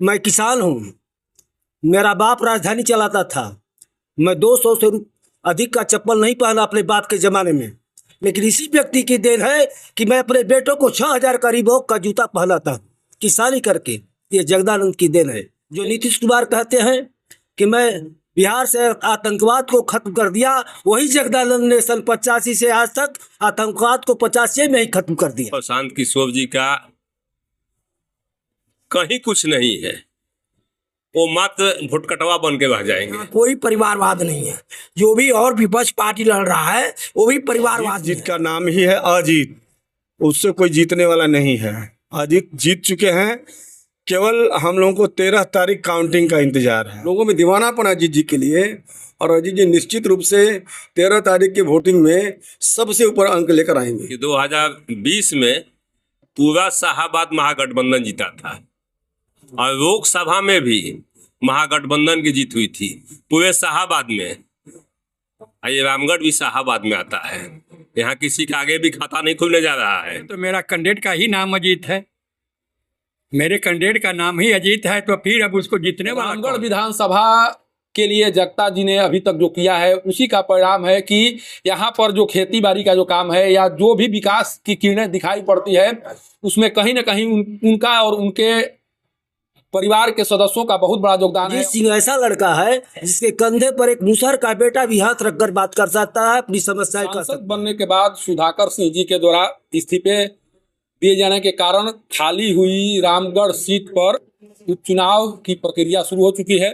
मैं किसान हूँ। मेरा बाप राजधानी चलाता था। मैं 200 से अधिक का चप्पल नहीं पहना अपने बाप के ज़माने में, लेकिन इसी व्यक्ति की देन है कि मैं अपने बेटों को 6,000 का रीबॉक का जूता पहनाता किसानी करके। ये जगदानंद की देन है। जो नीतीश कुमार कहते हैं कि मैं बिहार से आतंकवाद को खत्म कर दिया, वही जगदानंद ने सन 85 से आज तक आतंकवाद को 85 में ही खत्म कर दिया। प्रशांत किशोर जी का कहीं कुछ नहीं है, वो मात्र भुटकटवा बन के रह जाएंगे। कोई परिवारवाद नहीं है। जो भी और विपक्ष पार्टी लड़ रहा है वो भी परिवारवाद। जीत का नाम ही है अजीत, उससे कोई जीतने वाला नहीं है। अजीत जीत चुके हैं, केवल हम लोगों को 13 तारीख काउंटिंग का इंतजार है। लोगों में दीवानापन अजीत जी के लिए, और अजीत जी निश्चित रूप से 13 तारीख की वोटिंग में सबसे ऊपर अंक लेकर आएंगे। 2020 में पूरा शाहाबाद महागठबंधन जीता था और लोकसभा में भी महागठबंधन की जीत हुई थी पूरे शाहाबाद में। ये रामगढ़ भी शाहाबाद में आता है। यहाँ किसी का आगे भी खाता नहीं खुलने जा रहा है। तो मेरा कैंडिडेट का ही नाम अजीत है, मेरे कैंडिडेट का नाम ही अजीत है, तो फिर अब उसको जीतने वाला रामगढ़ विधानसभा के लिए जगता जी ने अभी तक जो किया है उसी का परिणाम है कि यहाँ पर जो खेती बाड़ी का जो काम है या जो भी विकास की किरणें दिखाई पड़ती है उसमें कहीं ना कहीं उनका और उनके परिवार के सदस्यों का बहुत बड़ा योगदान है। अजीत सिंह ऐसा लड़का है जिसके कंधे पर एक मूसर का बेटा भी हाथ रखकर बात कर सकता है, अपनी समस्याएं कर सकता है। बनने के बाद सुधाकर सिंह जी के द्वारा इस्तीफे दिए जाने के कारण खाली हुई रामगढ़ सीट पर उपचुनाव की प्रक्रिया शुरू हो चुकी है।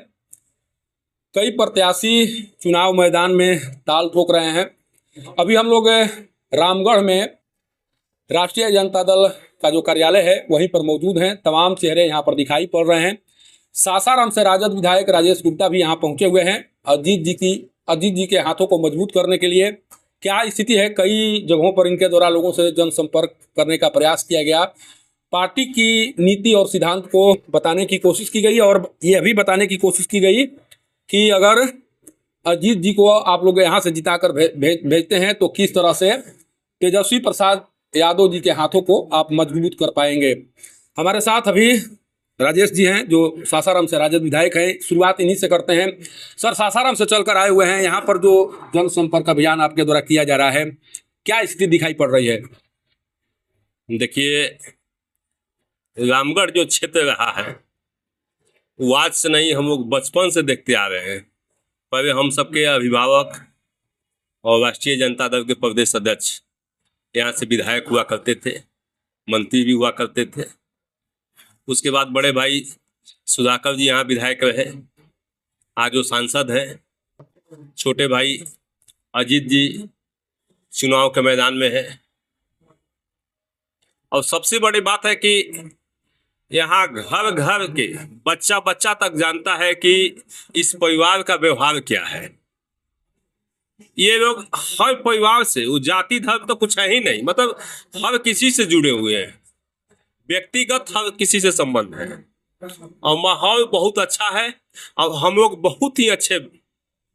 कई प्रत्याशी चुनाव मैदान में ताल ठोक रहे हैं। अभी हम लोग रामगढ़ में राष्ट्रीय जनता दल का जो कार्यालय है वहीं पर मौजूद हैं। तमाम चेहरे यहाँ पर दिखाई पड़ रहे हैं। सासाराम से राजद विधायक राजेश गुप्ता भी यहाँ पहुँचे हुए हैं अजीत जी के हाथों को मजबूत करने के लिए। क्या स्थिति है, कई जगहों पर इनके द्वारा लोगों से जनसंपर्क करने का प्रयास किया गया। पार्टी की नीति और सिद्धांत को बताने की कोशिश की गई और ये भी बताने की कोशिश की गई कि अगर अजीत जी को आप लोग यहाँ से जिताकर भेजते हैं तो किस तरह से तेजस्वी प्रसाद यादव जी के हाथों को आप मजबूत कर पाएंगे। हमारे साथ अभी राजेश जी हैं जो सासाराम से राजद विधायक हैं। शुरुआत इन्हीं से करते हैं। सर, सासाराम से चलकर आए हुए हैं, यहाँ पर जो जनसंपर्क अभियान आपके द्वारा किया जा रहा है, क्या स्थिति दिखाई पड़ रही है? देखिए, रामगढ़ जो क्षेत्र रहा है वो आज से नहीं, हम लोग बचपन से देखते आ रहे हैं। पहले हम सबके अभिभावक और राष्ट्रीय जनता दल के प्रदेश अध्यक्ष यहाँ से विधायक हुआ करते थे, मंत्री भी हुआ करते थे। उसके बाद बड़े भाई सुधाकर जी यहाँ विधायक रहे, आज वो सांसद हैं। छोटे भाई अजीत जी चुनाव के मैदान में है। और सबसे बड़ी बात है कि यहाँ घर घर के बच्चा बच्चा तक जानता है कि इस परिवार का व्यवहार क्या है। ये लोग हर परिवार से, वो जाति धर्म तो कुछ है ही नहीं, मतलब हर किसी से जुड़े हुए हैं, व्यक्तिगत हर किसी से संबंध है और माहौल बहुत अच्छा है और हम लोग बहुत ही अच्छे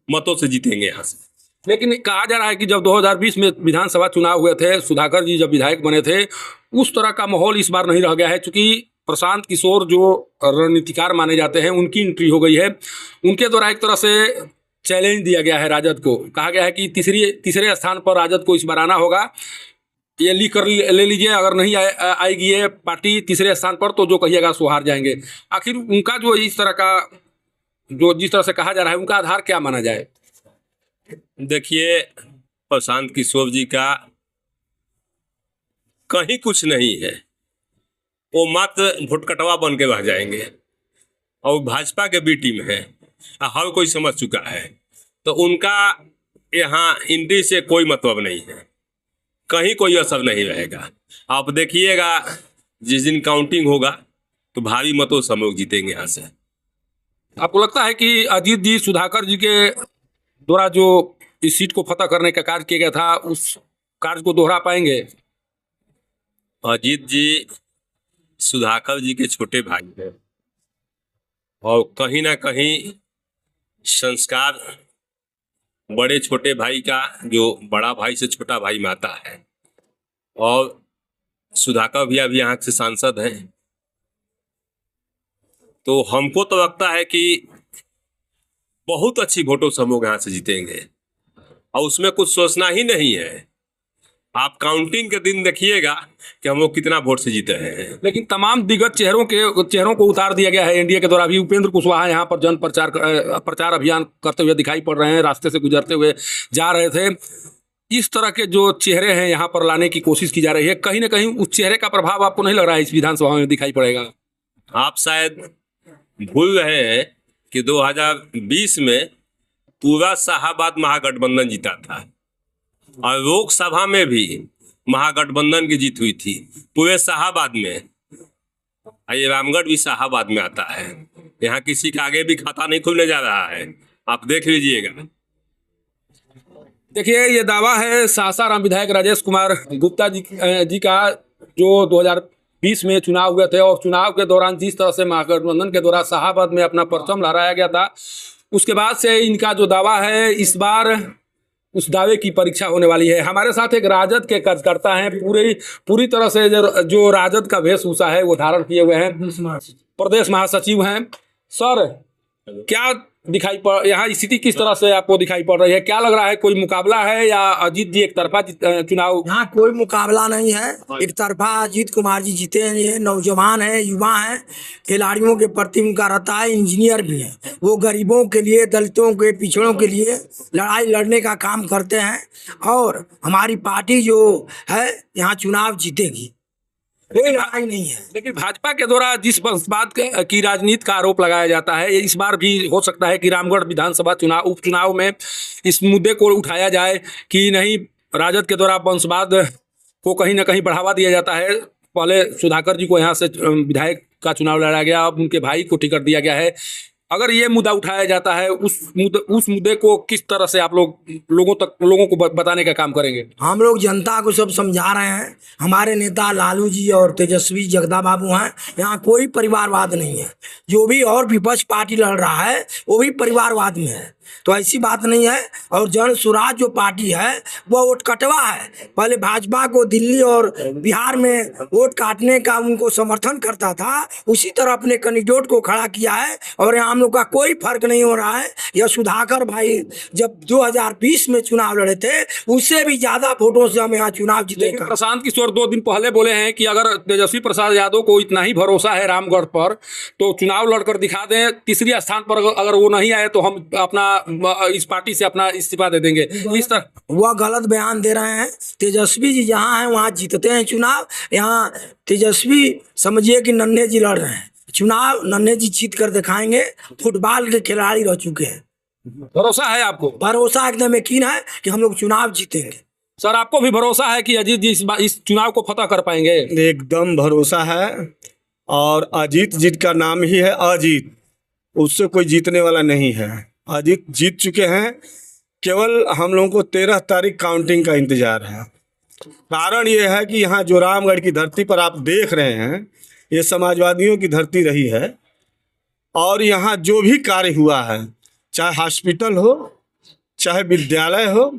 मतों से जीतेंगे यहाँ से। लेकिन कहा जा रहा है कि जब 2020 में विधानसभा चुनाव हुए थे, सुधाकर जी जब विधायक बने थे, उस तरह का माहौल इस बार नहीं रह गया है। चूंकि प्रशांत किशोर जो रणनीतिकार माने जाते हैं उनकी एंट्री हो गई है। उनके द्वारा एक तरह से चैलेंज दिया गया है राजद को। कहा गया है कि तीसरे स्थान पर राजद को इस बार आना होगा। ये लिख कर ले लीजिए, अगर नहीं आएगी ये पार्टी तीसरे स्थान पर तो जो कहिएगा सो हार जाएंगे। आखिर उनका जो इस तरह का जिस तरह से कहा जा रहा है, उनका आधार क्या माना जाए? देखिए, प्रशांत किशोर जी का कहीं कुछ नहीं है, वो मात्र भुटकटवा बन के रह जाएंगे और भाजपा के बी टीम है, हर कोई समझ चुका है। तो उनका यहाँ एंट्री से कोई मतलब नहीं है, कहीं कोई असर नहीं रहेगा। आप देखिएगा जिस दिन काउंटिंग होगा तो भारी मतों से हम लोग जीतेंगे यहाँ से। आपको लगता है कि अजीत जी सुधाकर जी के द्वारा जो इस सीट को फतह करने का कार्य किया गया था उस कार्य को दोहरा पाएंगे? अजीत जी सुधाकर जी के छोटे भाई हैं और कहीं ना कहीं संस्कार बड़े छोटे भाई का, जो बड़ा भाई से छोटा भाई में आता है। और सुधाकर भैया भी यहाँ से सांसद हैं। तो हमको तो लगता है कि बहुत अच्छी वोटों से हम लोग यहाँ से जीतेंगे और उसमें कुछ सोचना ही नहीं है। आप काउंटिंग के दिन देखिएगा कि हम लोग कितना वोट से जीते हैं। लेकिन तमाम दिग्गज चेहरों को उतार दिया गया है एनडीए के द्वारा भी। उपेंद्र कुशवाहा यहाँ पर जन प्रचार अभियान करते हुए दिखाई पड़ रहे हैं, रास्ते से गुजरते हुए जा रहे थे। इस तरह के जो चेहरे हैं यहाँ पर लाने की कोशिश की जा रही है, कहीं ना कहीं उस चेहरे का प्रभाव आपको नहीं लग रहा है इस विधानसभा में दिखाई पड़ेगा? आप शायद भूल रहे हैं कि 2020 में पूरा शाहाबाद महागठबंधन जीता था और लोकसभा में भी महागठबंधन की जीत हुई थी पूरे शाहाबाद में। ये रामगढ़ भी शाहाबाद में आता है। यहाँ किसी का आगे भी खाता नहीं खुलने जा रहा है, आप देख लीजिएगा। देखिए, ये दावा है सासाराम विधायक राजेश कुमार गुप्ता जी का, जो 2020 में चुनाव हुए थे और चुनाव के दौरान जिस तरह से महागठबंधन के द्वारा शाहाबाद में अपना परचम लहराया गया था, उसके बाद से इनका जो दावा है इस बार उस दावे की परीक्षा होने वाली है। हमारे साथ एक राजद के कार्यकर्ता हैं, पूरी तरह से जो राजद का वेशभूषा है वो धारण किए हुए हैं, प्रदेश महासचिव हैं। सर, क्या दिखाई पड़ यहाँ स्थिति किस तरह से आपको दिखाई पड़ रही है? क्या लग रहा है, कोई मुकाबला है या अजीत जी एक तरफा चुनाव? यहाँ कोई मुकाबला नहीं है, एक तरफा अजीत कुमार जी जीते हैं। ये नौजवान हैं, युवा हैं, खिलाड़ियों के प्रति उनका रहता है, इंजीनियर भी हैं। वो गरीबों के लिए, दलितों के, पिछड़ों के लिए लड़ाई लड़ने का काम करते हैं और हमारी पार्टी जो है यहाँ चुनाव जीतेगी, कोई लड़ाई नहीं है। लेकिन भाजपा के द्वारा जिस बात की राजनीति का आरोप लगाया जाता है, इस बार भी हो सकता है कि रामगढ़ विधानसभा उपचुनाव में इस मुद्दे को उठाया जाए कि नहीं, राजद के द्वारा वंशवाद को कहीं ना कहीं बढ़ावा दिया जाता है। पहले सुधाकर जी को यहाँ से विधायक का चुनाव लड़ा गया, अब उनके भाई को टिकट दिया गया है। अगर ये मुद्दा उठाया जाता है, उस मुद्दे को किस तरह से आप लोगों को बताने का काम करेंगे? हम लोग जनता को सब समझा रहे हैं। हमारे नेता लालू जी और तेजस्वी जगदा बाबू हैं। यहाँ कोई परिवारवाद नहीं है। जो भी और विपक्ष पार्टी लड़ रहा है वो भी परिवारवाद में है, तो ऐसी बात नहीं है। और जन स्वराज जो पार्टी है वो वोट कटवा है। पहले भाजपा को दिल्ली और बिहार में वोट काटने का उनको समर्थन करता था, उसी तरह अपने कैंडिडेट को खड़ा किया है और यहाँ हम लोग का कोई फर्क नहीं हो रहा है। यह सुधाकर भाई जब 2020 में चुनाव लड़े थे उससे भी ज्यादा वोटों से हम यहाँ चुनाव जीते। प्रशांत किशोर 2 दिन पहले बोले हैं कि अगर तेजस्वी प्रसाद यादव को इतना ही भरोसा है रामगढ़ पर तो चुनाव लड़कर दिखा दें, तीसरी स्थान पर अगर वो नहीं आए तो हम अपना इस पार्टी से अपना इस्तीफा दे देंगे। इस तरह वह गलत बयान दे रहे हैं। तेजस्वी जी जहाँ हैं वहाँ जीतते हैं चुनाव। यहाँ तेजस्वी समझिए कि नन्हे जी लड़ रहे हैं चुनाव, नन्हे जी जीत कर दिखाएंगे। फुटबॉल के खिलाड़ी रह चुके हैं। भरोसा है आपको? भरोसा एकदम यकीन है कि हम लोग चुनाव जीतेंगे। सर, आपको भी भरोसा है कि अजीत जी इस चुनाव को फतह कर पाएंगे? एकदम भरोसा है। और अजीत जीत का नाम ही है अजीत, उससे कोई जीतने वाला नहीं है। अजीत जीत चुके हैं, केवल हम लोगों को 13 तारीख काउंटिंग का इंतजार है। कारण ये है कि यहाँ जो रामगढ़ की धरती पर आप देख रहे हैं ये समाजवादियों की धरती रही है और यहाँ जो भी कार्य हुआ है, चाहे हॉस्पिटल हो, चाहे विद्यालय हो,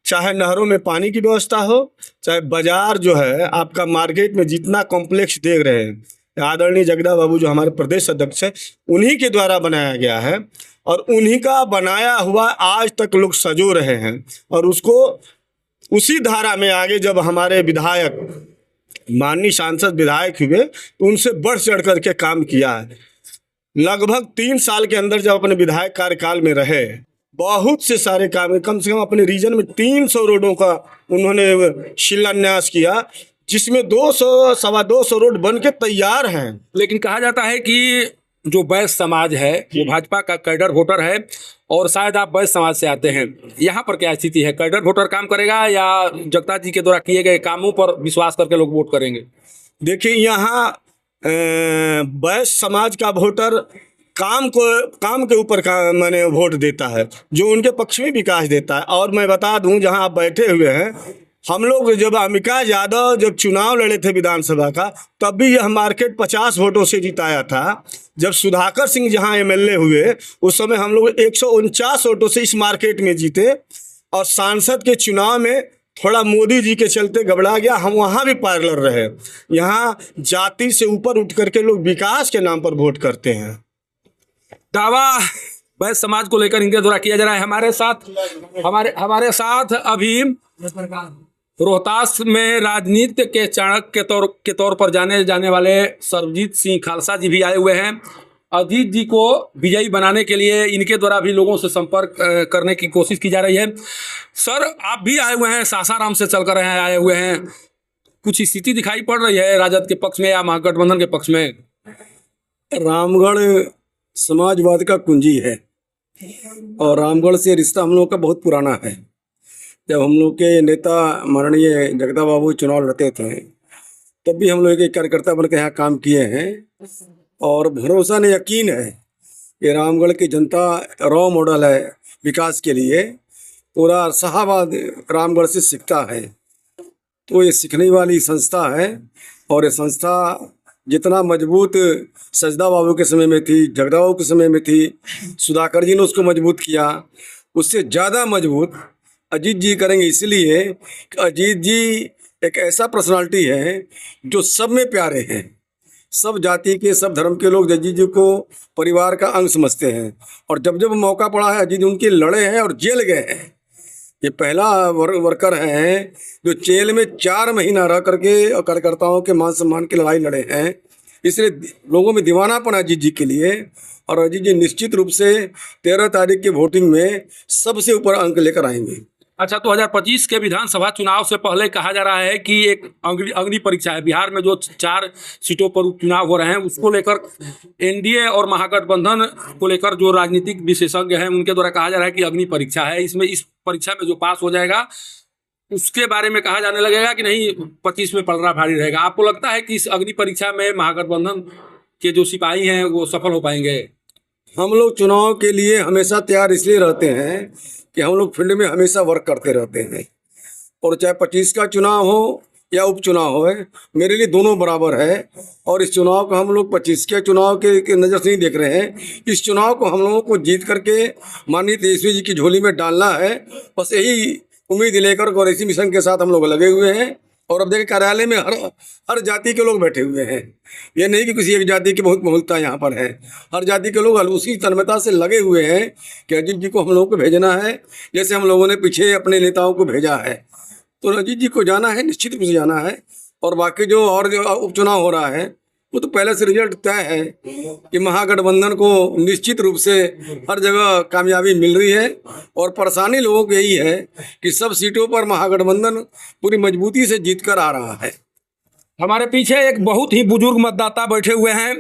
चाहे नहरों में पानी की व्यवस्था हो, चाहे बाजार जो है आपका मार्केट में जितना कॉम्प्लेक्स देख रहे हैं, आदरणीय जगदा बाबू जो हमारे प्रदेश अध्यक्ष है उन्हीं के द्वारा बनाया गया है और उन्हीं का बनाया हुआ आज तक लोग सजो रहे हैं। और उसको उसी धारा में आगे जब हमारे विधायक माननीय सांसद विधायक हुए तो उनसे बढ़ चढ़ करके काम किया है। लगभग 3 साल के अंदर जब अपने विधायक कार्यकाल में रहे, बहुत से सारे काम, कम से कम अपने रीजन में 300 रोडों का उन्होंने शिलान्यास किया, जिसमें 200-225 रोड बन के तैयार हैं। लेकिन कहा जाता है कि जो वैश्य समाज है वो भाजपा का कैडर वोटर है और शायद आप वैश्य समाज से आते हैं। यहाँ पर क्या स्थिति है? कैडर वोटर काम करेगा या जगता जी के द्वारा किए गए कामों पर विश्वास करके लोग वोट करेंगे? देखिए, यहाँ वैश्य समाज का वोटर काम के ऊपर मैंने वोट देता है, जो उनके पक्ष में विकास देता है। और मैं बता दूं, जहां आप बैठे हुए हैं, हम लोग जब अंबिका यादव जब चुनाव लड़े थे विधानसभा का, तब भी यह मार्केट 50 वोटों से जिताया था। जब सुधाकर सिंह जहां एमएलए हुए उस समय हम लोग 149 वोटों से इस मार्केट में जीते। और सांसद के चुनाव में थोड़ा मोदी जी के चलते गबड़ा गया, हम वहाँ भी पार्लर रहे। यहाँ जाति से ऊपर उठ करके लोग विकास के नाम पर वोट करते हैं। दावा वैश्य समाज को लेकर इनके द्वारा किया जा रहा है। हमारे साथ अभी रोहतास में राजनीति के चाणक्य के तौर पर जाने जाने वाले सर्वजीत सिंह खालसा जी भी आए हुए हैं। अजीत जी को विजयी बनाने के लिए इनके द्वारा भी लोगों से संपर्क करने की कोशिश की जा रही है। सर, आप भी आए हुए हैं, सासाराम से चलकर आए हुए हैं, कुछ स्थिति दिखाई पड़ रही है राजद के पक्ष में या महागठबंधन के पक्ष में? रामगढ़ समाजवाद का कुंजी है और रामगढ़ से रिश्ता हम लोग का बहुत पुराना है। जब हम लोग के नेता माननीय जगदा बाबू चुनाव लड़ते थे तब भी हम लोग एक कार्यकर्ता बनकर यहाँ काम किए हैं और भरोसा ने यकीन है कि रामगढ़ की जनता रॉ मॉडल है विकास के लिए। पूरा शाहबाद रामगढ़ से सीखता है, तो ये सीखने वाली संस्था है और ये संस्था जितना मजबूत सजदा बाबू के समय में थी, जगदा बाबू के समय में थी, सुधाकर जी ने उसको मजबूत किया, उससे ज़्यादा मजबूत अजीत जी करेंगे। इसलिए कि अजीत जी एक ऐसा पर्सनालिटी है जो सब में प्यारे हैं। सब जाति के, सब धर्म के लोग अजीत जी को परिवार का अंग समझते हैं और जब जब मौका पड़ा है अजीत जी उनके लड़े हैं और जेल गए हैं। ये पहला वर्कर हैं जो जेल में 4 महीना रह करके और कार्यकर्ताओं के मान सम्मान की लड़ाई लड़े हैं। इसलिए लोगों में दीवानापन है अजीत जी के लिए और अजीत जी निश्चित रूप से 13 तारीख की वोटिंग में सबसे ऊपर अंक लेकर आएंगे। अच्छा, 2025 के विधानसभा चुनाव से पहले कहा जा रहा है कि एक अग्नि परीक्षा है। बिहार में जो 4 सीटों पर उपचुनाव हो रहे हैं उसको लेकर एनडीए और महागठबंधन को लेकर जो राजनीतिक विशेषज्ञ हैं उनके द्वारा कहा जा रहा है कि अग्नि परीक्षा है। इसमें इस परीक्षा में जो पास हो जाएगा उसके बारे में कहा जाने लगेगा कि नहीं 25 में पलड़ा भारी रहेगा। आपको लगता है कि इस अग्नि परीक्षा में महागठबंधन के जो सिपाही हैं वो सफल हो पाएंगे? हम लोग चुनाव के लिए हमेशा तैयार इसलिए रहते हैं कि हम लोग फील्ड में हमेशा वर्क करते रहते हैं और चाहे 25 का चुनाव हो या उपचुनाव हो, मेरे लिए दोनों बराबर है। और इस चुनाव को हम लोग 25 के चुनाव के नज़र से नहीं देख रहे हैं। इस चुनाव को हम लोगों को जीत करके माननीय तेजस्वी जी की झोली में डालना है, बस यही उम्मीद लेकर और इसी मिशन के साथ हम लोग लगे हुए हैं। और अब देखिए कार्यालय में हर जाति के लोग बैठे हुए हैं। ये नहीं कि किसी एक जाति की बहुत बहुलता यहाँ पर है, हर जाति के लोग उसी तन्मयता से लगे हुए हैं कि अजीत जी को हम लोगों को भेजना है, जैसे हम लोगों ने पीछे अपने नेताओं को भेजा है। तो अजीत जी को जाना है, निश्चित रूप से जाना है। और बाकी जो उपचुनाव हो रहा है वो तो पहले से रिजल्ट तय है कि महागठबंधन को निश्चित रूप से हर जगह कामयाबी मिल रही है। और परेशानी लोगों को यही है कि सब सीटों पर महागठबंधन पूरी मजबूती से जीत कर आ रहा है। हमारे पीछे एक बहुत ही बुजुर्ग मतदाता बैठे हुए हैं,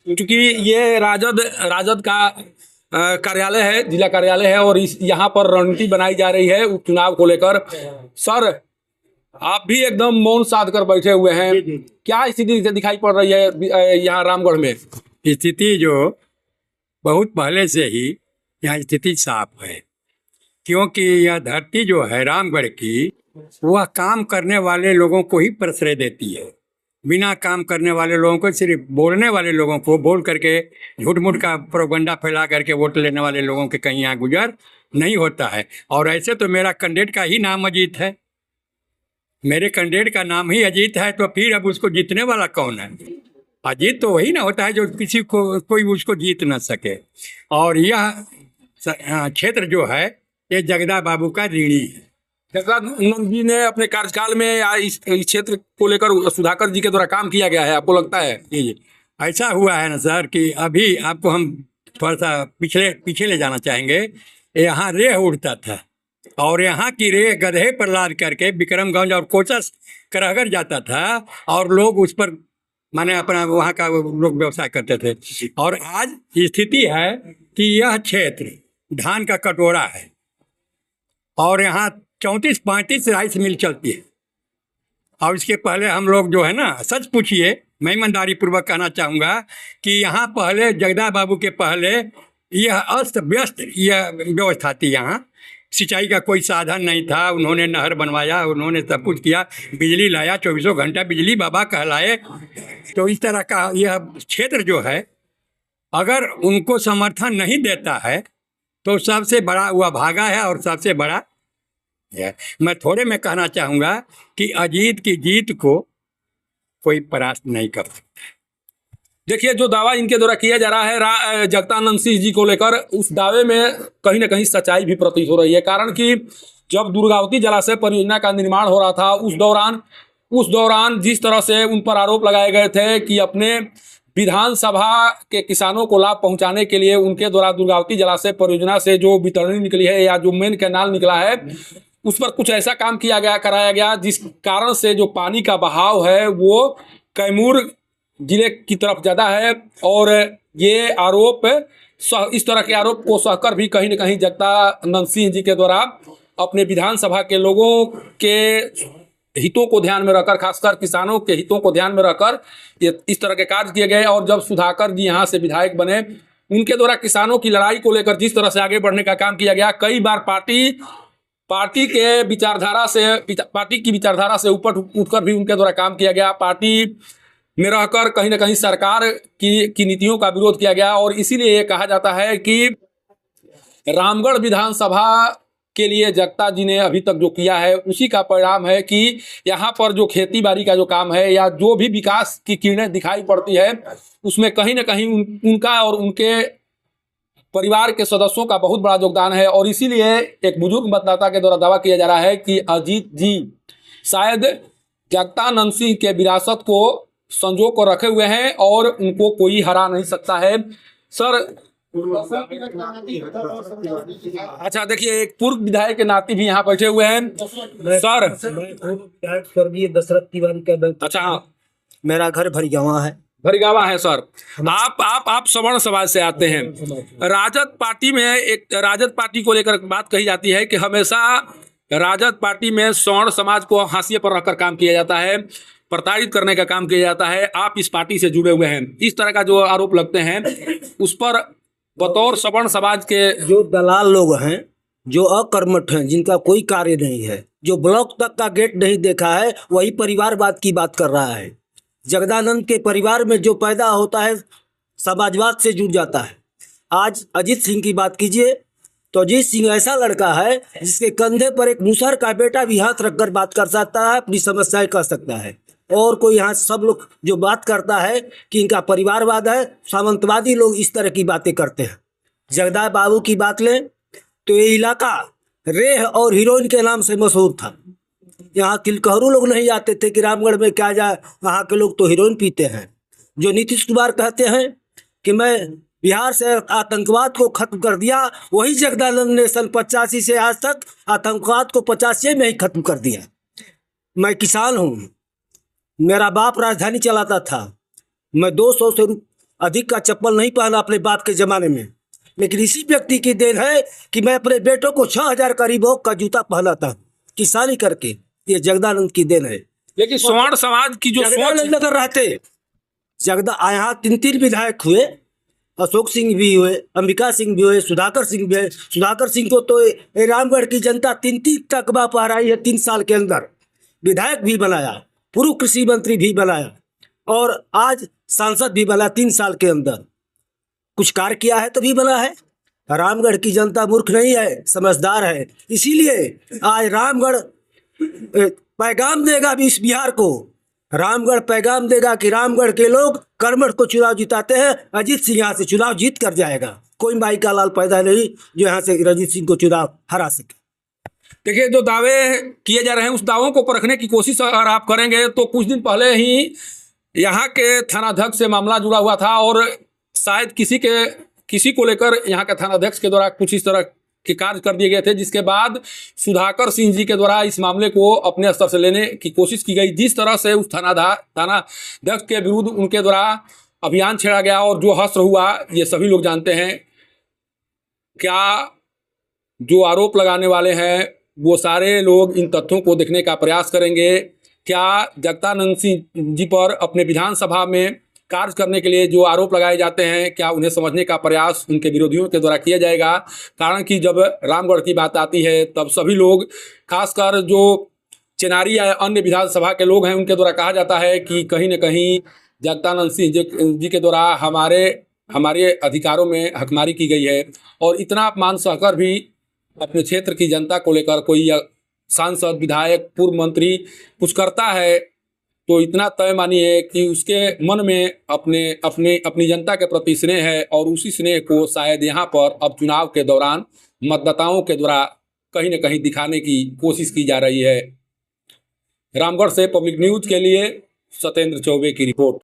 क्योंकि ये राजद का कार्यालय है, जिला कार्यालय है और यहाँ पर रणनीति बनाई जा रही है उपचुनाव को लेकर। सर, आप भी एकदम मौन साध कर बैठे हुए हैं, क्या स्थिति दिखाई पड़ रही है यहाँ रामगढ़ में? स्थिति जो बहुत पहले से ही यहाँ स्थिति साफ है, क्योंकि यह धरती जो है रामगढ़ की वह काम करने वाले लोगों को ही प्रश्रय देती है। बिना काम करने वाले लोगों को, सिर्फ बोलने वाले लोगों को, बोल करके झूठ मूठ का प्रोपगंडा फैला करके वोट लेने वाले लोगों के कहीं यहाँ गुजर नहीं होता है। और ऐसे तो मेरा कैंडिडेट का ही नाम अजीत है, मेरे कैंडिडेट का नाम ही अजीत है, तो फिर अब उसको जीतने वाला कौन है? अजीत तो वही ना होता है जो किसी को कोई उसको जीत ना सके। और यह क्षेत्र जो है ये जगदा बाबू का ऋणी है। जगदानंद जी ने अपने कार्यकाल में या इस क्षेत्र को लेकर सुधाकर जी के द्वारा काम किया गया है, आपको लगता है? जी, ऐसा हुआ है ना सर कि अभी आपको हम थोड़ा सा पीछे ले जाना चाहेंगे। यहाँ रेह उड़ता था और यहाँ की रेह गधे पर लाद करके विक्रमगंज और कोचस करहगर जाता था और लोग उस पर माने अपना वहाँ का लोग व्यवसाय करते थे। और आज स्थिति है कि यह क्षेत्र धान का कटोरा है और यहाँ 34-35 राइस मिल चलती है। और इसके पहले हम लोग जो है ना, सच पूछिए, मैं ईमानदारी पूर्वक कहना चाहूँगा कि यहाँ पहले जगदा बाबू के पहले यह अस्त व्यस्त यह व्यवस्था थी। यहाँ सिंचाई का कोई साधन नहीं था, उन्होंने नहर बनवाया, उन्होंने सब कुछ किया, बिजली लाया, 24 घंटा बिजली बाबा कहलाए। तो इस तरह का यह क्षेत्र जो है अगर उनको समर्थन नहीं देता है तो सबसे बड़ा वह भागा है और सबसे बड़ा है। मैं थोड़े में कहना चाहूँगा कि अजीत की जीत को कोई परास्त नहीं कर सकता। देखिए, जो दावा इनके द्वारा किया जा रहा है जगदानंद सिंह जी को लेकर, उस दावे में कहीं ना कहीं सच्चाई भी प्रतीत हो रही है। कारण कि जब दुर्गावती जलाशय परियोजना का निर्माण हो रहा था, उस दौरान जिस तरह से उन पर आरोप लगाए गए थे कि अपने विधानसभा के किसानों को लाभ पहुंचाने के लिए उनके द्वारा दुर्गावती जलाशय परियोजना से जो वितरणी निकली है या जो मेन कैनाल निकला है, उस पर कुछ ऐसा काम कराया गया जिस कारण से जो पानी का बहाव है वो कैमूर जिले की तरफ ज़्यादा है। और ये आरोप इस तरह के आरोप को सहकर भी कहीं न कहीं जगदानंद सिंह जी के द्वारा अपने विधानसभा के लोगों के हितों को ध्यान में रखकर, खासकर किसानों के हितों को ध्यान में रखकर ये इस तरह के कार्य किए गए। और जब सुधाकर जी यहाँ से विधायक बने, उनके द्वारा किसानों की लड़ाई को लेकर जिस तरह से आगे बढ़ने का काम किया गया, कई बार पार्टी की विचारधारा से ऊपर उठकर भी उनके द्वारा काम किया गया। पार्टी में रहकर कहीं ना कहीं सरकार की नीतियों का विरोध किया गया। और इसीलिए ये कहा जाता है कि रामगढ़ विधानसभा के लिए जगता जी ने अभी तक जो किया है उसी का परिणाम है कि यहाँ पर जो खेती बाड़ी का जो काम है या जो भी विकास की किरणें दिखाई पड़ती है, उसमें कहीं ना कहीं उनका और उनके परिवार के सदस्यों का बहुत बड़ा योगदान है। और इसीलिए एक बुजुर्ग मतदाता के द्वारा दावा किया जा रहा है कि अजीत जी शायद जगदानंद सिंह के विरासत को संजो कर रखे हुए हैं और उनको कोई हरा नहीं सकता है। सर, अच्छा देखिए, एक पूर्व विधायक के नाती भी यहाँ बैठे हुए हैं। सर, स्वर्गीय दशरथ तिवारी का अच्छा, हाँ, मेरा घर भरिगावा है। भरिगावा है। सर, आप सवर्ण समाज से आते हैं। राजद पार्टी को लेकर बात कही जाती है कि हमेशा राजद पार्टी में सवर्ण समाज को हाशिए पर रखकर काम किया जाता है, प्रताड़ित करने का काम किया जाता है। आप इस पार्टी से जुड़े हुए हैं, इस तरह का जो आरोप लगते हैं उस पर बतौर सवर्ण समाज के जो दलाल लोग हैं, जो अकर्मठ हैं, जिनका कोई कार्य नहीं है, जो ब्लॉक तक का गेट नहीं देखा है, वही परिवारवाद की बात कर रहा है। जगदानंद के परिवार में जो पैदा होता है समाजवाद से जुड़ जाता है। आज अजीत सिंह की बात कीजिए तो अजीत सिंह ऐसा लड़का है जिसके कंधे पर एक मुसहर का बेटा भी हाथ रखकर बात कर सकता है, अपनी समस्याएं कह सकता है। और कोई यहाँ सब लोग जो बात करता है कि इनका परिवारवाद है, सामंतवादी लोग इस तरह की बातें करते हैं। जगदा बाबू की बात लें तो ये इलाका रेह और हीरोइन के नाम से मशहूर था। यहाँ तिलकहरू लोग नहीं आते थे कि रामगढ़ में क्या जाए, वहाँ के लोग तो हीरोइन पीते हैं। जो नीतीश कुमार कहते हैं कि मैं बिहार से आतंकवाद को खत्म कर दिया, वही जगदानंद ने सन 85 से आज तक आतंकवाद को 85 में ही खत्म कर दिया। मैं किसान हूँ, मेरा बाप राजधानी चलाता था। मैं 200 से अधिक का चप्पल नहीं पहना अपने बाप के ज़माने में, लेकिन इसी व्यक्ति की देन है कि मैं अपने बेटों को 6000 का रीबॉक का जूता पहनाता हूँ किसानी करके। ये जगदानंद की देन है। लेकिन सवर्ण समाज की जो सोच नगर रहते यहाँ 3 विधायक हुए, अशोक सिंह भी हुए, अंबिका सिंह भी हुए, सुधाकर सिंह भी हुए। सुधाकर सिंह को तो रामगढ़ की जनता 3 तकबा पहराई है 3 साल के अंदर। विधायक भी बनाया, पूर्व कृषि मंत्री भी बनाया और आज सांसद भी बना 3 साल के अंदर। कुछ कार्य किया है तभी बना है। रामगढ़ की जनता मूर्ख नहीं है, समझदार है। इसीलिए आज रामगढ़ पैगाम देगा भी इस बिहार को। रामगढ़ पैगाम देगा कि रामगढ़ के लोग कर्मठ को चुनाव जिताते हैं। अजीत सिंह यहाँ से चुनाव जीत कर जाएगा। कोई माई का लाल पैदा नहीं जो यहाँ से अजीत सिंह को चुनाव हरा सके। देखिए, जो दावे किए जा रहे हैं उस दावों को परखने की कोशिश अगर आप करेंगे तो कुछ दिन पहले ही यहाँ के थानाध्यक्ष से मामला जुड़ा हुआ था और शायद किसी को लेकर यहाँ के थानाध्यक्ष के द्वारा कुछ इस तरह के कार्य कर दिए गए थे, जिसके बाद सुधाकर सिंह जी के द्वारा इस मामले को अपने स्तर से लेने की कोशिश की गई। जिस तरह से उस थानाध्यक्ष के विरुद्ध उनके द्वारा अभियान छेड़ा गया और जो हश्र हुआ ये सभी लोग जानते हैं। क्या जो आरोप लगाने वाले हैं वो सारे लोग इन तथ्यों को देखने का प्रयास करेंगे? क्या जगदानंद सिंह जी पर अपने विधानसभा में कार्य करने के लिए जो आरोप लगाए जाते हैं, क्या उन्हें समझने का प्रयास उनके विरोधियों के द्वारा किया जाएगा? कारण कि जब रामगढ़ की बात आती है तब सभी लोग, खासकर जो चेनारी या अन्य विधानसभा के लोग हैं, उनके द्वारा कहा जाता है कि कहीं न कहीं जगदानंद सिंह जी के द्वारा हमारे अधिकारों में हकमारी की गई है। और इतना अपमान सहकर भी अपने क्षेत्र की जनता को लेकर कोई सांसद, विधायक, पूर्व मंत्री कुछ करता है तो इतना तय मानिए कि उसके मन में अपनी जनता के प्रति स्नेह है, और उसी स्नेह को शायद यहाँ पर अब चुनाव के दौरान मतदाताओं के द्वारा कहीं न कहीं दिखाने की कोशिश की जा रही है। रामगढ़ से पब्लिक न्यूज के लिए सत्येंद्र चौबे की रिपोर्ट।